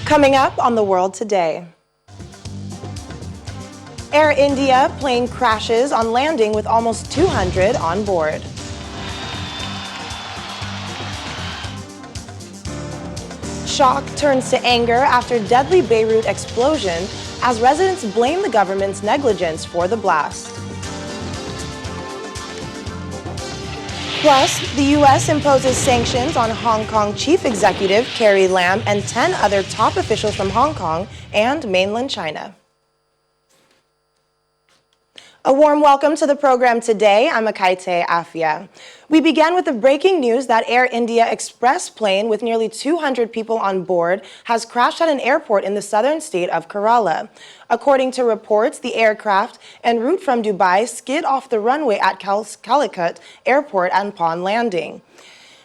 Coming up on The World Today. Air India plane crashes on landing with almost 200 on board. Shock turns to anger after deadly Beirut explosion as residents blame the government's negligence for the blast. Plus, the U.S. imposes sanctions on Hong Kong Chief Executive Carrie Lam and 10 other top officials from Hong Kong and mainland China. A warm welcome to the program today. I'm Akaite Afia. We began with the breaking news that Air India Express plane with nearly 200 people on board has crashed at an airport in the southern state of Kerala. According to reports, the aircraft en route from Dubai skid off the runway at Calicut Airport upon landing.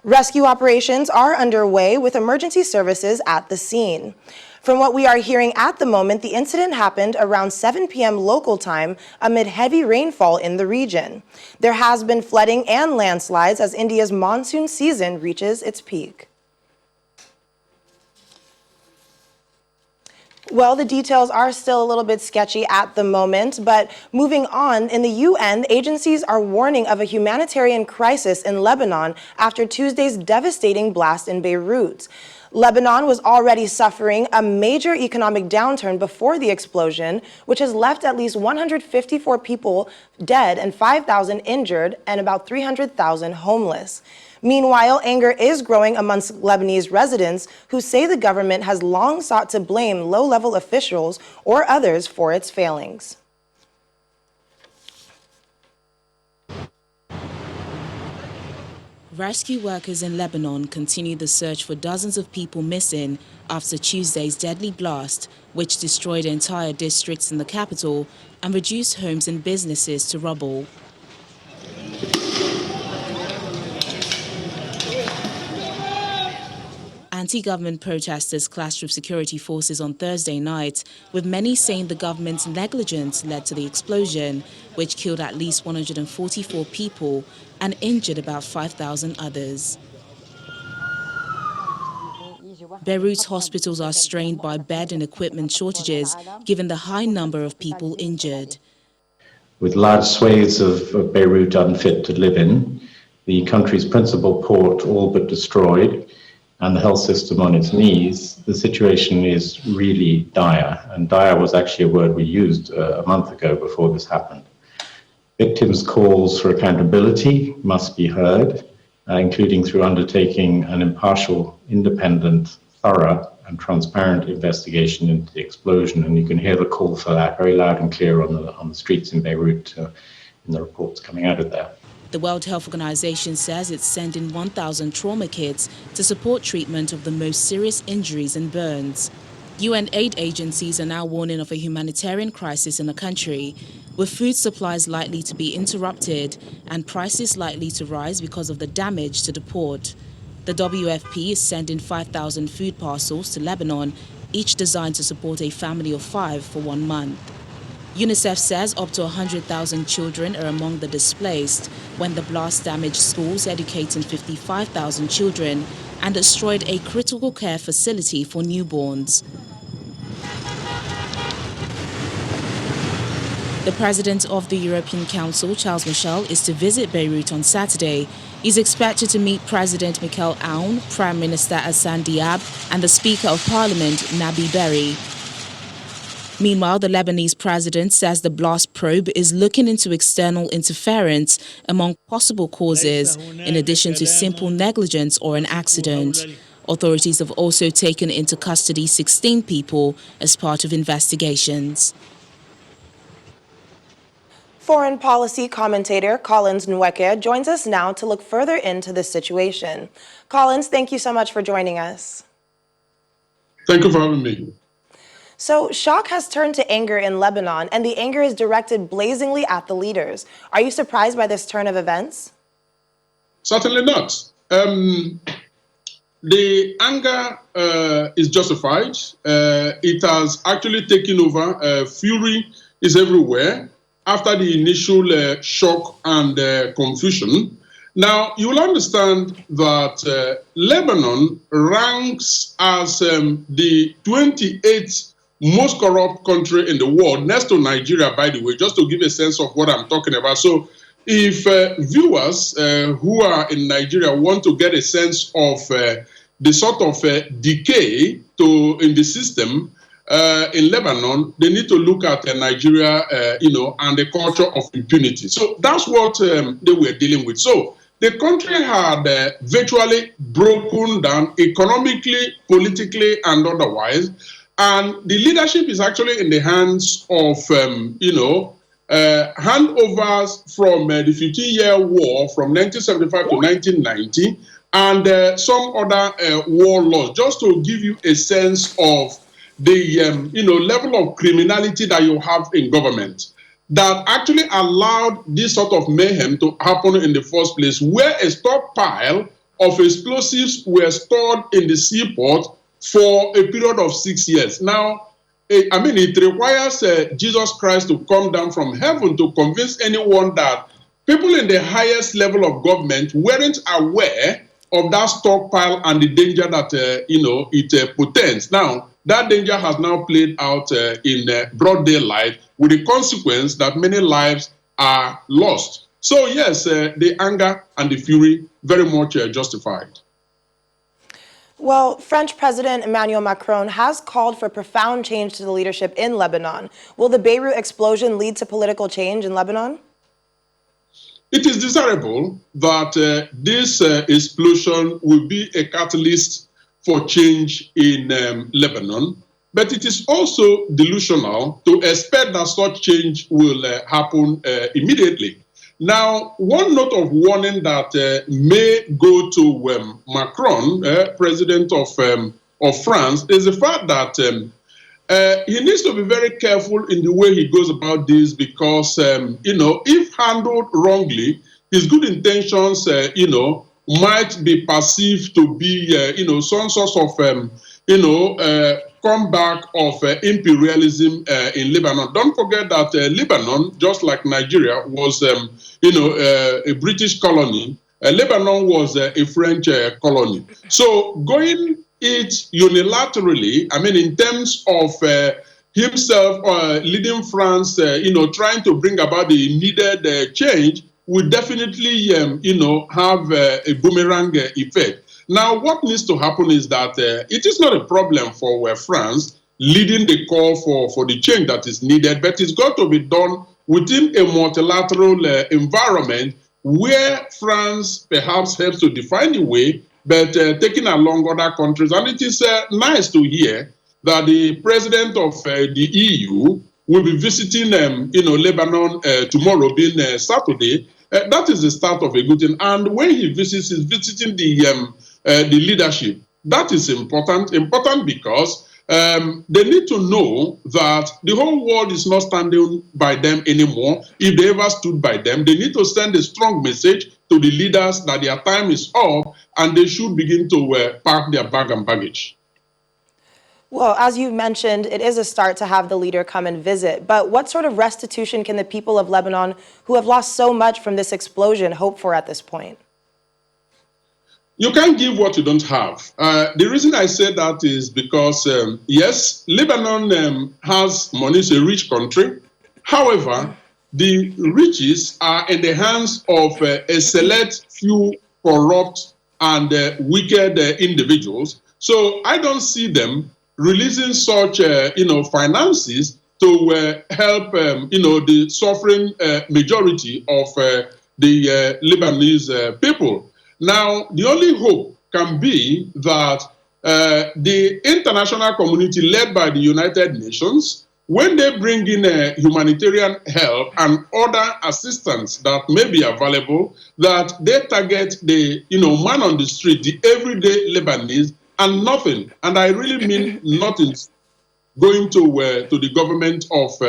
Rescue operations are underway with emergency services at the scene. From what we are hearing at the moment, the incident happened around 7 p.m. local time amid heavy rainfall in the region. There has been flooding and landslides as India's monsoon season reaches its peak. Well, the details are still a little bit sketchy at the moment, but moving on, in the UN, agencies are warning of a humanitarian crisis in Lebanon after Tuesday's devastating blast in Beirut. Lebanon was already suffering a major economic downturn before the explosion, which has left at least 154 people dead and 5,000 injured and about 300,000 homeless. Meanwhile, anger is growing amongst Lebanese residents who say the government has long sought to blame low-level officials or others for its failings. Rescue workers in Lebanon continue the search for dozens of people missing after Tuesday's deadly blast, which destroyed entire districts in the capital and reduced homes and businesses to rubble. Anti-government protesters clashed with security forces on Thursday night, with many saying the government's negligence led to the explosion, which killed at least 144 people and injured about 5,000 others. Beirut's hospitals are strained by bed and equipment shortages, given the high number of people injured. With large swathes of Beirut unfit to live in, the country's principal port all but destroyed, and the health system on its knees, the situation is really dire. And dire was actually a word we used a month ago before this happened. Victims' calls for accountability must be heard, including through undertaking an impartial, independent, thorough and transparent investigation into the explosion. And you can hear the call for that very loud and clear on the streets in Beirut in the reports coming out of there. The World Health Organization says it's sending 1,000 trauma kits to support treatment of the most serious injuries and burns. UN aid agencies are now warning of a humanitarian crisis in the country, with food supplies likely to be interrupted and prices likely to rise because of the damage to the port. The WFP is sending 5,000 food parcels to Lebanon, each designed to support a family of 5 for 1 month. UNICEF says up to 100,000 children are among the displaced when the blast damaged schools educating 55,000 children and destroyed a critical care facility for newborns. The president of the European Council, Charles Michel, is to visit Beirut on Saturday. He's expected to meet President Michael Aoun, Prime Minister Hassan Diab, and the Speaker of Parliament, Nabi Berri. Meanwhile, the Lebanese president says the blast probe is looking into external interference among possible causes, in addition to simple negligence or an accident. Authorities have also taken into custody 16 people as part of investigations. Foreign policy commentator Collins Nueca joins us now to look further into the situation. Collins, thank you so much for joining us. Thank you for having me. So, shock has turned to anger in Lebanon, and the anger is directed blazingly at the leaders. Are you surprised by this turn of events? Certainly not. The anger is justified. It has actually taken over. Fury is everywhere after the initial shock and confusion. Now, you will understand that Lebanon ranks as the 28th most corrupt country in the world, next to Nigeria, by the way, just to give a sense of what I'm talking about. So if viewers who are in Nigeria want to get a sense of the sort of decay in the system in Lebanon, they need to look at Nigeria, and the culture of impunity. So that's what they were dealing with. So the country had virtually broken down economically, politically, and otherwise. And the leadership is actually in the hands of, handovers from the 15-year war from 1975 to 1990, and some other warlords, just to give you a sense of the level of criminality that you have in government that actually allowed this sort of mayhem to happen in the first place, where a stockpile of explosives were stored in the seaport for a period of 6 years. Now, it requires Jesus Christ to come down from heaven to convince anyone that people in the highest level of government weren't aware of that stockpile and the danger that it portends. Now, that danger has now played out in broad daylight, with the consequence that many lives are lost. So yes, the anger and the fury very much justified. Well, French President Emmanuel Macron has called for profound change to the leadership in Lebanon. Will the Beirut explosion lead to political change in Lebanon? It is desirable that this explosion will be a catalyst for change in Lebanon, but it is also delusional to expect that such change will happen immediately. Now, one note of warning that may go to Macron, president of France, is the fact that he needs to be very careful in the way he goes about this, because, if handled wrongly, his good intentions, might be perceived to be, some sort of, comeback of imperialism in Lebanon. Don't forget that Lebanon, just like Nigeria, was, a British colony. Lebanon was a French colony. So going it unilaterally, in terms of himself leading France, trying to bring about the needed change, will definitely, have a boomerang effect. Now, what needs to happen is that it is not a problem for France leading the call for the change that is needed, but it's got to be done within a multilateral environment where France perhaps helps to define the way, but taking along other countries. And it is nice to hear that the president of the EU will be visiting, Lebanon tomorrow, being Saturday. That is the start of a good thing. And when he visits, he's visiting the leadership. That is important because they need to know that the whole world is not standing by them anymore. If they ever stood by them, they need to send a strong message to the leaders that their time is up and they should begin to pack their bag and baggage. Well, as you mentioned, it is a start to have the leader come and visit. But what sort of restitution can the people of Lebanon, who have lost so much from this explosion, hope for at this point? You can't give what you don't have. The reason I say that is because, yes, Lebanon has money, it's a rich country. However, the riches are in the hands of a select few corrupt and wicked individuals. So I don't see them releasing such, finances to help, the suffering majority of the Lebanese people. Now, the only hope can be that the international community led by the United Nations, when they bring in humanitarian help and other assistance that may be available, that they target the man on the street, the everyday Lebanese, and nothing, and I really mean nothing, going to the government of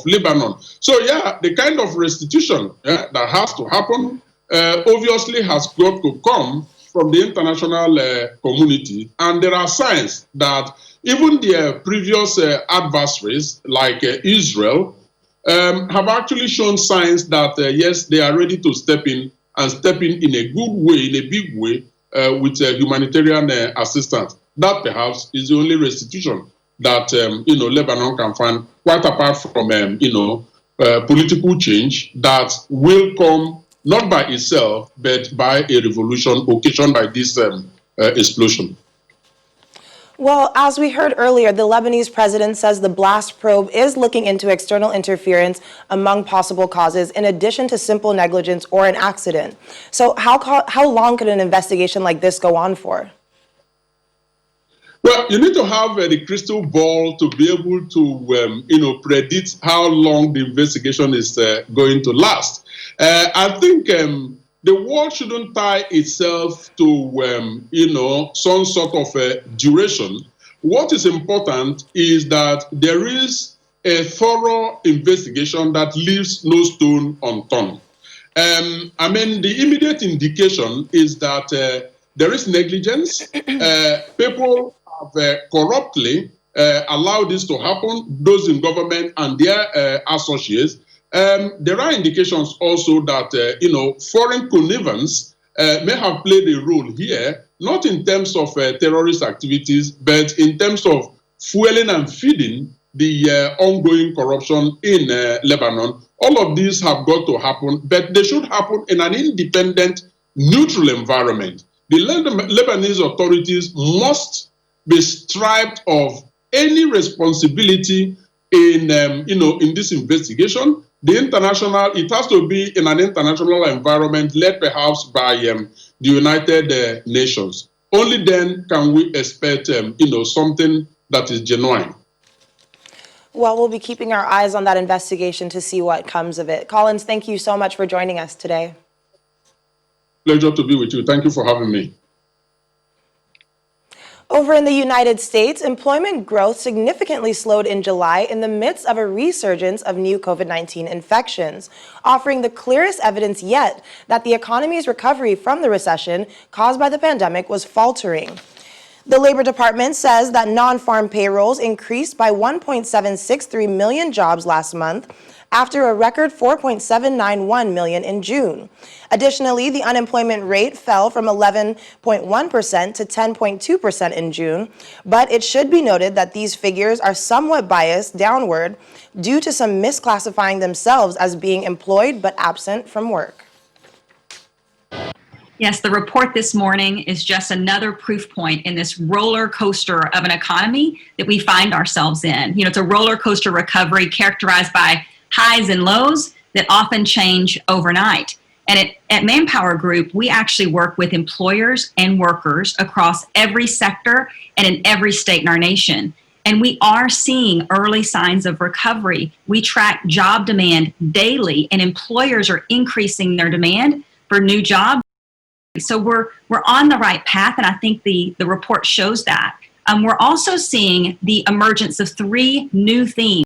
Lebanon. So yeah, the kind of restitution that has to happen obviously has got to come from the international community. And there are signs that even their previous adversaries, like Israel, have actually shown signs that, yes, they are ready to step in and step in a good way, in a big way, with humanitarian assistance. That perhaps is the only restitution that Lebanon can find, quite apart from political change that will come not by itself, but by a revolution occasioned by this explosion. Well, as we heard earlier, the Lebanese president says the blast probe is looking into external interference among possible causes, in addition to simple negligence or an accident. So how long could an investigation like this go on for? Well, you need to have the crystal ball to be able to, predict how long the investigation is going to last. I think the world shouldn't tie itself to, some sort of duration. What is important is that there is a thorough investigation that leaves no stone unturned. The immediate indication is that there is negligence. People have corruptly allowed this to happen, those in government and their associates. There are indications also that, foreign connivance may have played a role here, not in terms of terrorist activities, but in terms of fueling and feeding the ongoing corruption in Lebanon. All of these have got to happen, but they should happen in an independent, neutral environment. The Lebanese authorities must be stripped of any responsibility in this investigation. It has to be in an international environment led perhaps by the United Nations. Only then can we expect something that is genuine. Well, we'll be keeping our eyes on that investigation to see what comes of it. Collins, thank you so much for joining us today. Pleasure to be with you. Thank you for having me. Over in the United States, employment growth significantly slowed in July in the midst of a resurgence of new COVID-19 infections, offering the clearest evidence yet that the economy's recovery from the recession caused by the pandemic was faltering. The Labor Department says that non-farm payrolls increased by 1.763 million jobs last month, after a record 4.791 million in June. Additionally, the unemployment rate fell from 11.1% to 10.2% in June, but it should be noted that these figures are somewhat biased downward due to some misclassifying themselves as being employed but absent from work. Yes, the report this morning is just another proof point in this roller coaster of an economy that we find ourselves in. It's a roller coaster recovery characterized by highs and lows that often change overnight. And at Manpower Group, we actually work with employers and workers across every sector and in every state in our nation. And we are seeing early signs of recovery. We track job demand daily, and employers are increasing their demand for new jobs. So we're on the right path, and I think the report shows that. We're also seeing the emergence of three new themes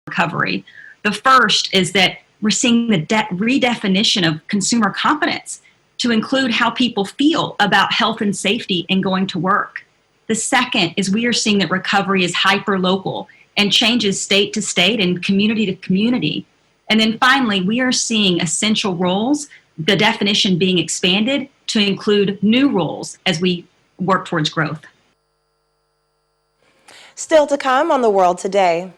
in recovery. The first is that we're seeing the redefinition of consumer competence to include how people feel about health and safety and going to work. The second is we are seeing that recovery is hyper-local and changes state to state and community to community. And then finally, we are seeing essential roles, the definition being expanded to include new roles as we work towards growth. Still to come on The World Today.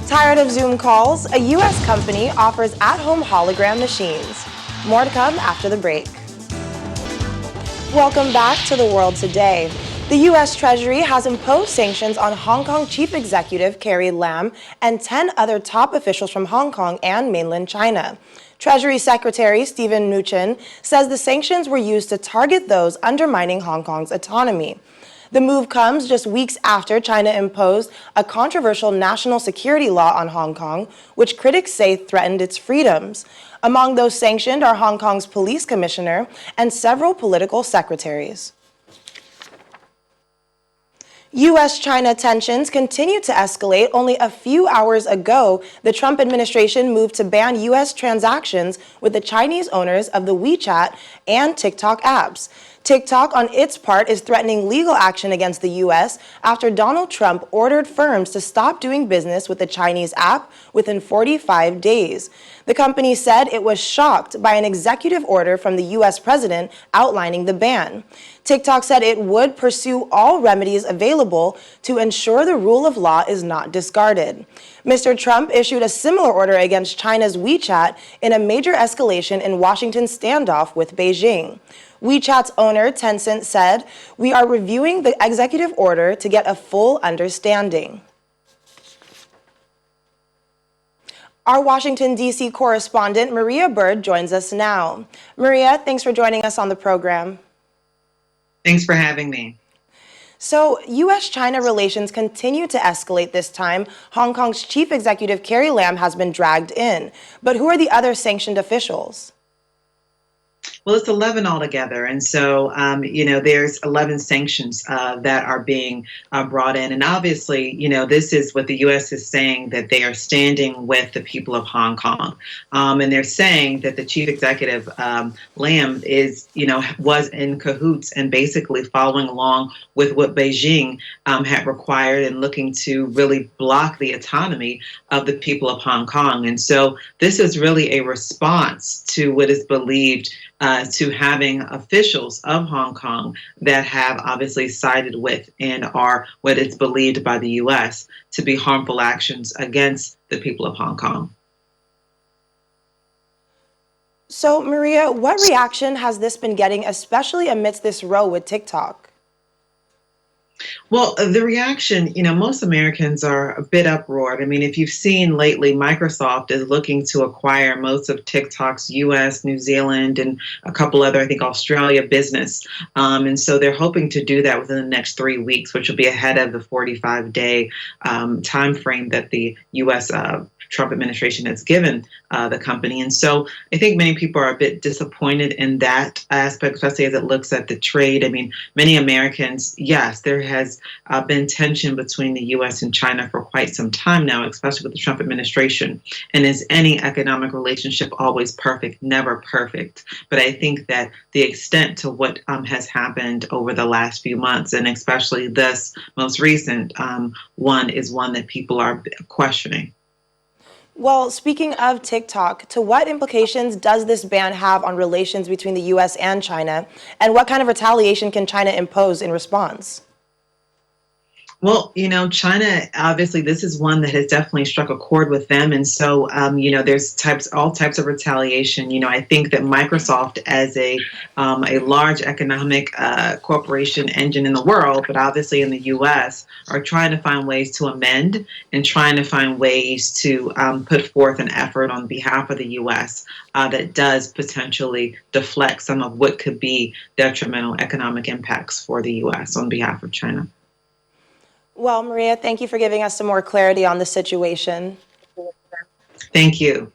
Tired of Zoom calls? A U.S. company offers at-home hologram machines. More to come after the break. Welcome back to The World Today. The U.S. Treasury has imposed sanctions on Hong Kong Chief Executive Carrie Lam and 10 other top officials from Hong Kong and mainland China. Treasury Secretary Steven Mnuchin says the sanctions were used to target those undermining Hong Kong's autonomy. The move comes just weeks after China imposed a controversial national security law on Hong Kong, which critics say threatened its freedoms. Among those sanctioned are Hong Kong's police commissioner and several political secretaries. U.S.-China tensions continue to escalate. Only a few hours ago, the Trump administration moved to ban U.S. transactions with the Chinese owners of the WeChat and TikTok apps. TikTok, on its part, is threatening legal action against the U.S. after Donald Trump ordered firms to stop doing business with the Chinese app within 45 days. The company said it was shocked by an executive order from the U.S. president outlining the ban. TikTok said it would pursue all remedies available to ensure the rule of law is not discarded. Mr. Trump issued a similar order against China's WeChat in a major escalation in Washington's standoff with Beijing. WeChat's owner, Tencent, said, "We are reviewing the executive order to get a full understanding." Our Washington, D.C. correspondent, Maria Byrd, joins us now. Maria, thanks for joining us on the program. Thanks for having me. So, U.S.-China relations continue to escalate this time. Hong Kong's chief executive, Carrie Lam, has been dragged in. But who are the other sanctioned officials? Well, it's 11 altogether. And so, there's 11 sanctions that are being brought in. And obviously, this is what the U.S. is saying, that they are standing with the people of Hong Kong. And they're saying that the chief executive, Lam, was in cahoots and basically following along with what Beijing had required and looking to really block the autonomy of the people of Hong Kong. And so this is really a response to what is believed to having officials of Hong Kong that have obviously sided with and are what is believed by the U.S. to be harmful actions against the people of Hong Kong. So, Maria, what reaction has this been getting, especially amidst this row with TikTok? Well, the reaction, most Americans are a bit uproared. I mean, if you've seen lately, Microsoft is looking to acquire most of TikTok's US, New Zealand, and a couple other, I think, Australia business. And so they're hoping to do that within the next 3 weeks, which will be ahead of the 45-day time frame that the US Trump administration has given the company. And so I think many people are a bit disappointed in that aspect, especially as it looks at the trade. I mean, many Americans, yes, there has been tension between the U.S. and China for quite some time now, especially with the Trump administration. And is any economic relationship always perfect? Never perfect. But I think that the extent to what has happened over the last few months, and especially this most recent one, is one that people are questioning. Well, speaking of TikTok, to what implications does this ban have on relations between the U.S. and China? And what kind of retaliation can China impose in response? Well, China, obviously, this is one that has definitely struck a chord with them. And so, there's all types of retaliation. I think that Microsoft, as a large economic corporation engine in the world, but obviously in the U.S., are trying to find ways to amend and trying to find ways to put forth an effort on behalf of the U.S. That does potentially deflect some of what could be detrimental economic impacts for the U.S. on behalf of China. Well, Maria, thank you for giving us some more clarity on the situation. Thank you.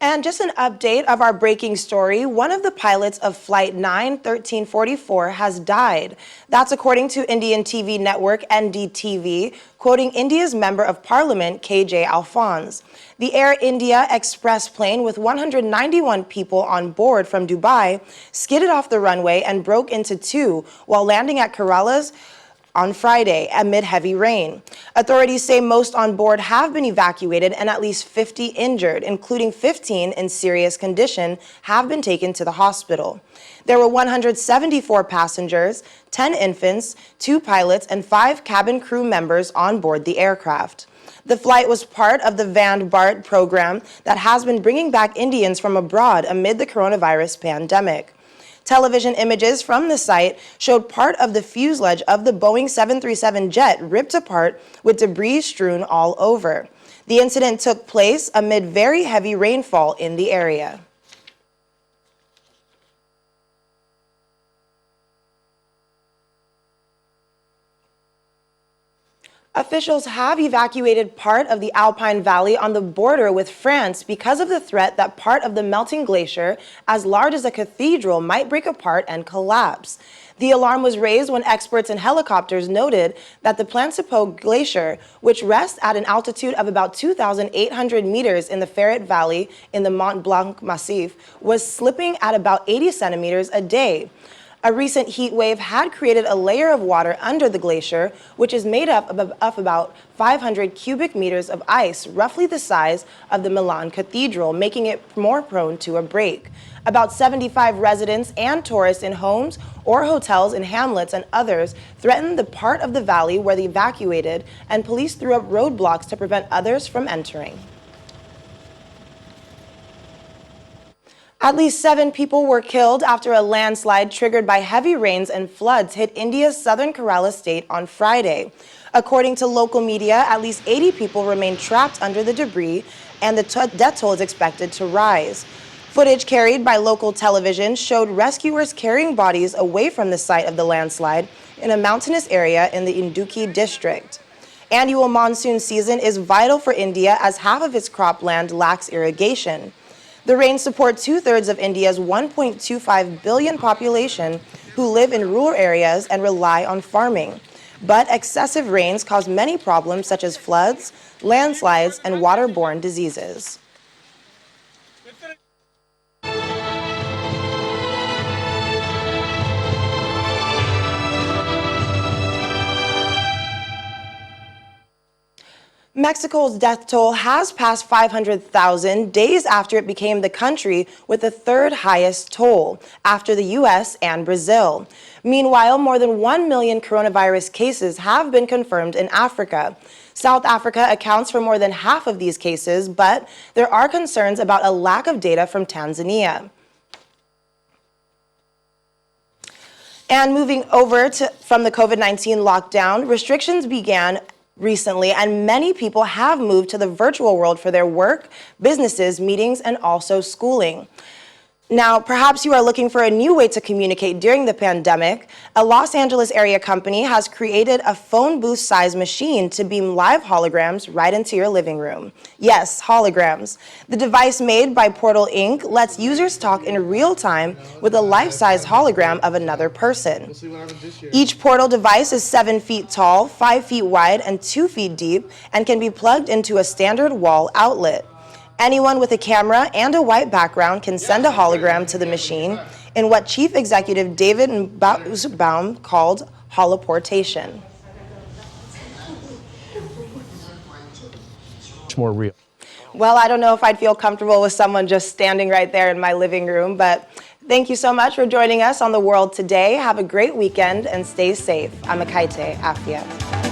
And just an update of our breaking story, one of the pilots of Flight 91344 has died. That's according to Indian TV network NDTV, quoting India's Member of Parliament, KJ Alphonse. The Air India Express plane with 191 people on board from Dubai skidded off the runway and broke into two while landing at Kerala's on Friday amid heavy rain. Authorities say most on board have been evacuated and at least 50 injured, including 15 in serious condition, have been taken to the hospital. There were 174 passengers, 10 infants, 2 pilots, and 5 cabin crew members on board the aircraft. The flight was part of the Byrd program that has been bringing back Indians from abroad amid the coronavirus pandemic. Television images from the site showed part of the fuselage of the Boeing 737 jet ripped apart with debris strewn all over. The incident took place amid very heavy rainfall in the area. Officials have evacuated part of the Alpine Valley on the border with France because of the threat that part of the melting glacier, as large as a cathedral, might break apart and collapse. The alarm was raised when experts and helicopters noted that the Plancipo Glacier, which rests at an altitude of about 2,800 meters in the Ferret Valley in the Mont Blanc Massif, was slipping at about 80 centimeters a day. A recent heat wave had created a layer of water under the glacier, which is made up of about 500 cubic meters of ice, roughly the size of the Milan Cathedral, making it more prone to a break. About 75 residents and tourists in homes or hotels in hamlets and others threatened the part of the valley where they evacuated, and police threw up roadblocks to prevent others from entering. At least 7 people were killed after a landslide triggered by heavy rains and floods hit India's southern Kerala state on Friday. According to local media, at least 80 people remain trapped under the debris, and the death toll is expected to rise. Footage carried by local television showed rescuers carrying bodies away from the site of the landslide in a mountainous area in the Idukki district. Annual monsoon season is vital for India as half of its cropland lacks irrigation. The rains support 2/3 of India's 1.25 billion population who live in rural areas and rely on farming. But excessive rains cause many problems such as floods, landslides, and waterborne diseases. Mexico's death toll has passed 500,000 days after it became the country with the third highest toll, after the US and Brazil. Meanwhile, more than 1 million coronavirus cases have been confirmed in Africa. South Africa accounts for more than half of these cases, but there are concerns about a lack of data from Tanzania. And moving over from the COVID-19 lockdown, restrictions began recently, and many people have moved to the virtual world for their work, businesses, meetings, and also schooling. Now, perhaps you are looking for a new way to communicate during the pandemic. A Los Angeles area company has created a phone booth size machine to beam live holograms right into your living room. Yes, holograms. The device made by Portal Inc. lets users talk in real time with a life-size hologram of another person. Each Portal device is 7 feet tall, 5 feet wide, and 2 feet deep, and can be plugged into a standard wall outlet. Anyone with a camera and a white background can send a hologram to the machine in what Chief Executive David Baum called holoportation. Much more real. Well, I don't know if I'd feel comfortable with someone just standing right there in my living room, but thank you so much for joining us on The World Today. Have a great weekend and stay safe. I'm Akaite Afia.